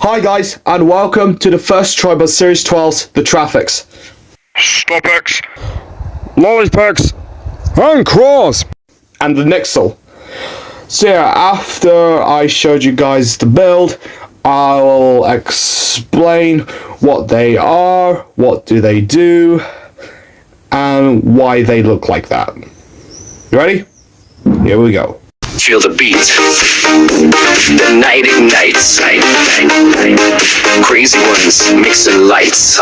Hi guys, and welcome to the first Traffikz Series 12, the Traffikz. Stopix, Lollipex, and Craw, and the Nixel. So yeah, after I showed you guys the build, I'll explain what they are, what do they do, and why they look like that. You ready? Here we go. Feel the beat. The night ignites. Crazy ones mixing lights.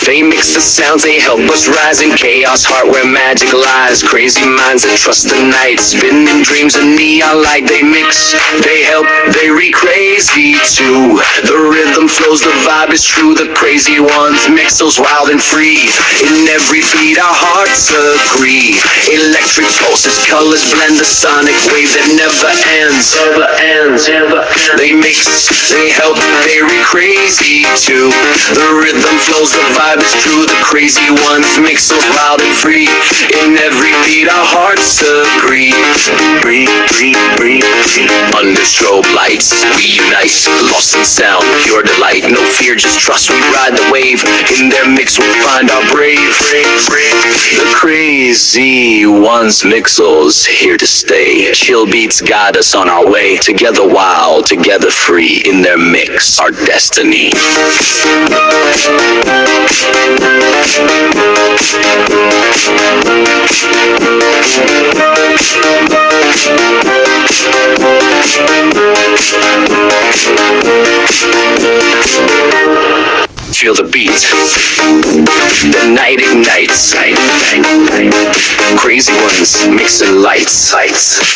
They mix the sounds, they help us rise in chaos. Heart where magic lies. Crazy minds that trust the night. Spinning dreams and neon light. They mix, they help, they re-crazy too. The rhythm flows, the vibe is true. The crazy ones Mixels wild and free. In every beat our hearts agree. Electric pulses, colors blend, the sonic wave that never ends. They mix, they help, they re-crazy too. The rhythm flows, the vibe is true. The crazy ones Mixels wild and free. In every beat our hearts agree. Under strobe lights, we unite. Lost in sound, pure delight. No fear, just trust, we ride the wave. In their mix we find our brave. The crazy ones Mixels here to stay. Chill beats guide us on our way. Together wild, together free. In their mix, our destiny. Feel the beat. The night ignites. Crazy ones mixing lights.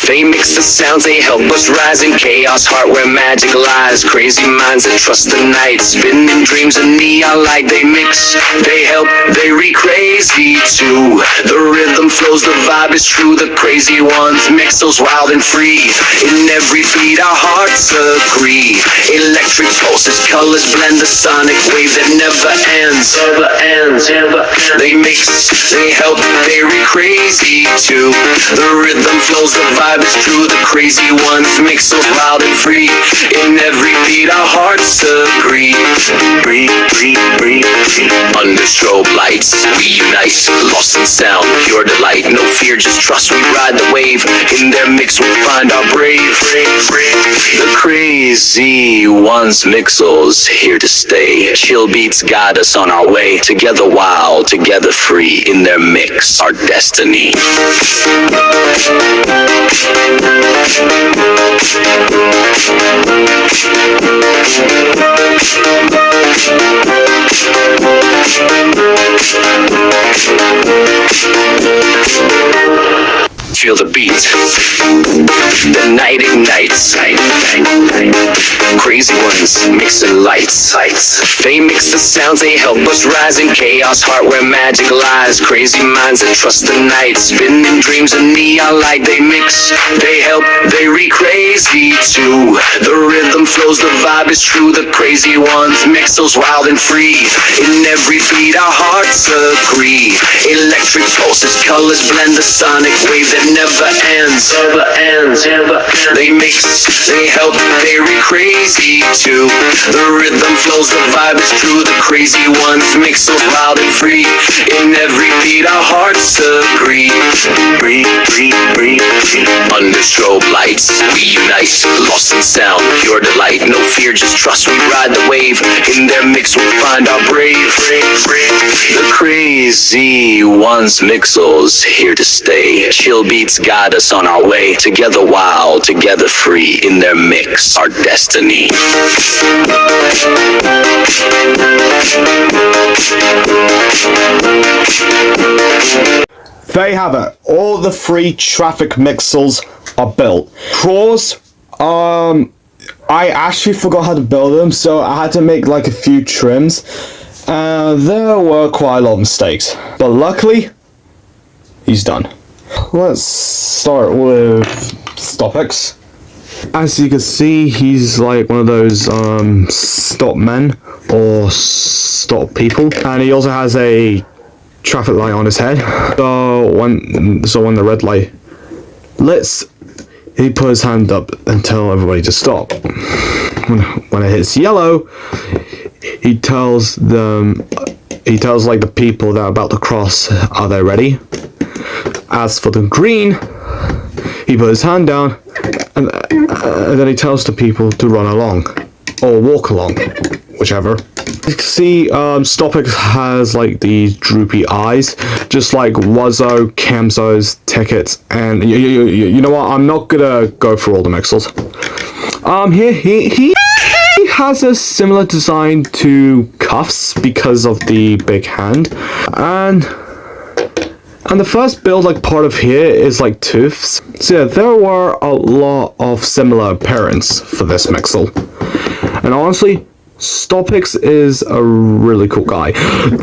They mix the sounds, they help us rise in chaos. Heart where magic lies. Crazy minds that trust the night. Spinning dreams and neon light. They mix, they help, they re-crazy too. The rhythm flows, the vibe is true. The crazy ones Mixels wild and free. In every beat our hearts agree. Electric pulses, colors blend, the sonic wave that never ends. They mix, they help, they re-crazy too. The rhythm flows, the vibe is true. The crazy ones Mixels wild and free. In every beat our hearts agree. Under strobe lights, we unite. Lost in sound, pure delight. No fear, just trust, we ride the wave. In their mix we find our brave. The crazy ones Mixels here to stay. Chill beats guide us on our way. Together wild, together free. In their mix, our destiny. Feel the beat. The night ignites. Crazy ones mixing lights. They mix the sounds, they help us rise in chaos. Heart where magic lies. Crazy minds that trust the night. Spinning dreams and neon light. They mix, they help, they re-crazy too. The rhythm flows, the vibe is true. The crazy ones Mixels wild and free. In every beat our hearts agree. Electric pulses, colors blend, the sonic wave that never ends. They mix, they help, they re-crazy too. The rhythm flows, the vibe is true. The crazy ones Mixels wild and free. In every beat our hearts agree. Under strobe lights, we unite. Lost in sound, pure delight. No fear, just trust, we ride the wave. In their mix we find our brave. The crazy ones Mixels here to stay. Chill beats guide us on our way. Together wild, together free. In their mix, our destiny. There you have it. All the three Traffikz Mixels are built. Craws, I actually forgot how to build them, so I had to make like a few trims. There were quite a lot of mistakes, but luckily, he's done. Let's start with Stopix. As you can see, he's like one of those stop men or stop people, and he also has a traffic light on his head. So when the red light lets, he put his hand up and tell everybody to stop. When it hits yellow, he tells like the people that are about to cross, are they ready? As for the green, he put his hand down and then he tells the people to run along or walk along, whichever. You can see Stopix has like these droopy eyes, just like Wuzzo, Camzo's tickets, and you know what? I'm not gonna go through all the Mixels. He has a similar design to Cuffs because of the big hand, and the first build, like part of here, is like Tooths. So yeah, there were a lot of similar appearance for this Mixel, and honestly, Stopix is a really cool guy.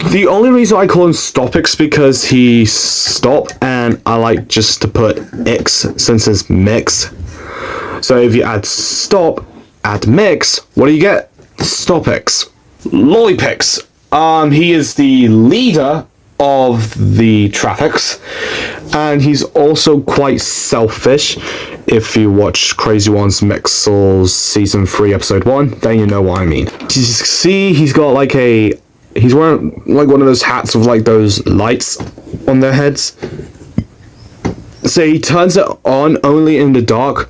The only reason I call him Stopix because he stop, and I like just to put X since it's mix. So if you add stop, add mix, what do you get? Stopix. Lollipex. He is the leader of the Traffikz, and he's also quite selfish. If you watch Crazy One's Mixels Season 3 Episode 1, then you know what I mean. You see, he's got like he's wearing like one of those hats with like those lights on their heads. So he turns it on only in the dark,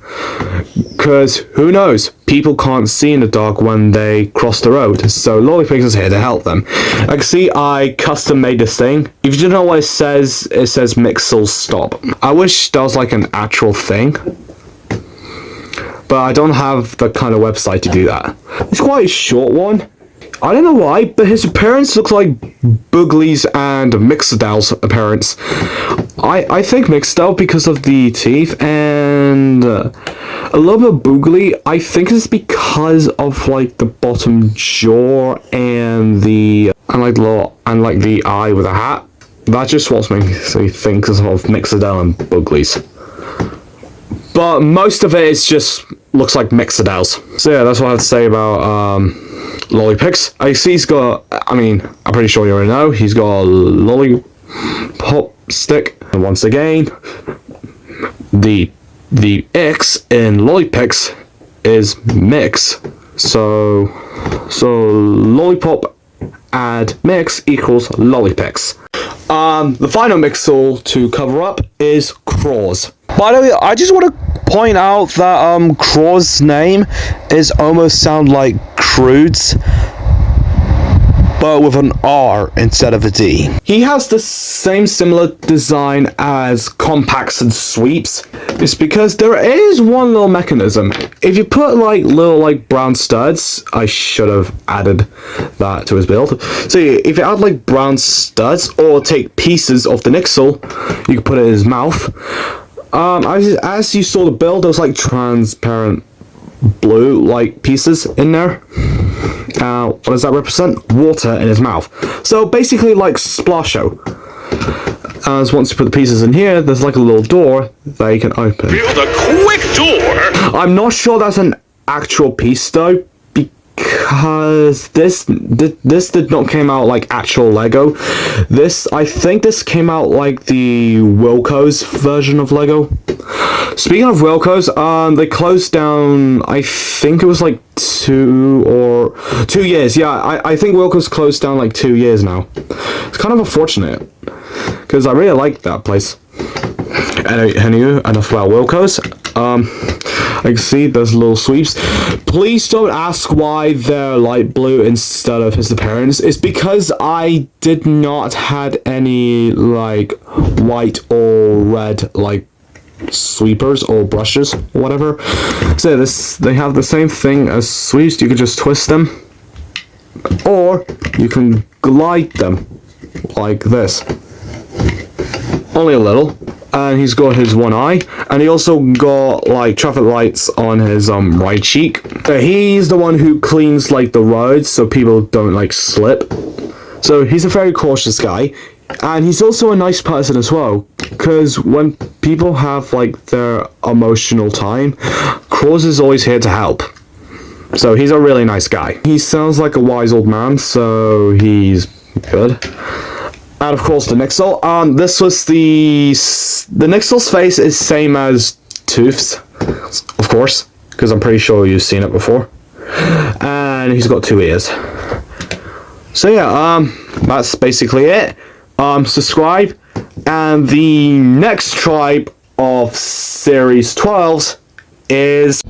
because who knows, people can't see in the dark when they cross the road, so Lollipex is here to help them. Like, can see, I custom made this thing. If you don't know what it says Mixels Stop. I wish that was like an actual thing, but I don't have the kind of website to do that. It's quite a short one. I don't know why, but his appearance looks like Boogly's and Mixel's appearance. I think Mixel because of the teeth, and a little bit of Boogly. I think it's because of like the bottom jaw and the the eye with a hat. That just what makes me think of Mixel and Boogly's. But most of it is just looks like Mixel's. So yeah, that's what I have to say about Lollipex. I see he's got, I'm pretty sure you already know, he's got a lollipop stick. And once again, the X in Lollipex is mix. So lollipop add mix equals Lollipex. The final Mixel to cover up is Craw's. By the way, I just want to point out that Craw's name is almost sound like Crude's, but with an R instead of a D. He has the same similar design as compacts and sweeps. It's because there is one little mechanism. If you put like little like brown studs, I should have added that to his build. So if you add like brown studs or take pieces of the Nixel, you can put it in his mouth. As you saw the build, there was like transparent blue like pieces in there. What does that represent? Water in his mouth. So basically like Splasho. As once you put the pieces in here, there's like a little door that you can open. Build a quick door! I'm not sure that's an actual piece though, because this did not came out like actual Lego. I think this came out like the Wilco's version of Lego. Speaking of Wilco's, they closed down, I think it was like 2 years. Yeah, I think Wilco's closed down like 2 years now. It's kind of unfortunate, because I really like that place. Anyway, enough about Wilco's. I can see there's little sweeps. Please don't ask why they're light blue instead of his appearance. It's because I did not had any like white or red like sweepers or brushes or whatever. So they have the same thing as sweeps. You can just twist them, or you can glide them like this. Only a little. And he's got his one eye, and he also got like traffic lights on his right cheek. He's the one who cleans like the roads so people don't like slip. So he's a very cautious guy, and he's also a nice person as well, because when people have like their emotional time, Craws is always here to help. So he's a really nice guy. He sounds like a wise old man, so he's good. And of course the Nixel. This was the Nixel's face is same as Tooth's. of course, because I'm pretty sure you've seen it before. And he's got 2 ears. So yeah, that's basically it. Subscribe, and the next tribe of Series 12 is